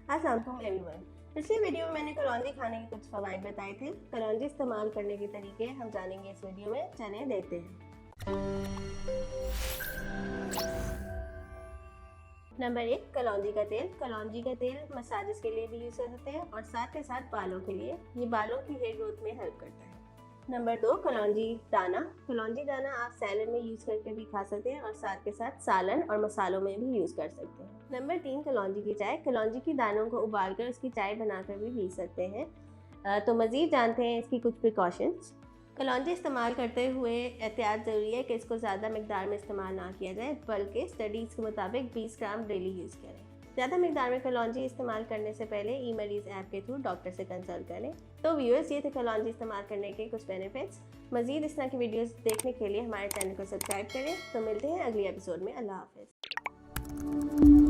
अस्सलाम वालेकुम एवरीवन। पिछली वीडियो में मैंने कलौंजी खाने के कुछ फ़वाइद बताए थे। कलौंजी इस्तेमाल करने के तरीके हम जानेंगे इस वीडियो में। चलिए देखते हैं। नंबर 1, कलौंजी का तेल। कलौंजी का तेल मसाजेस के लिए भी यूज़ कर सकते हैं और साथ के साथ बालों के लिए। ये बालों की हेयर ग्रोथ में हेल्प करता है। नंबर 2, कलौंजी दाना। कलौंजी दाना आप सैलेड में यूज़ करके भी खा सकते हैं और साथ के साथ सालन और मसालों में भी यूज़ कर सकते हैं। नंबर 3, कलौंजी की चाय। कलौंजी की दानों को उबालकर उसकी चाय बनाकर भी पी सकते हैं। तो मज़ीद जानते हैं इसकी कुछ प्रिकॉशंस। कलौंजी इस्तेमाल करते हुए एहतियात ज़रूरी है कि इसको ज़्यादा मिकदार में इस्तेमाल ना किया जाए, बल्कि स्टडीज़ के मुताबिक 20 ग्राम डेली यूज़ करें। ज़्यादा मिकदार में कलौंजी इस्तेमाल करने से पहले ई मरीज़ ऐप के थ्रू डॉक्टर से कंसल्ट करें। तो व्यूअर्स, ये थे कलौंजी इस्तेमाल करने के कुछ बेनिफिट्स। मज़ीद इस तरह की वीडियोस देखने के लिए हमारे चैनल को सब्सक्राइब करें। तो मिलते हैं अगली एपिसोड में। अल्लाह हाफ़िज़।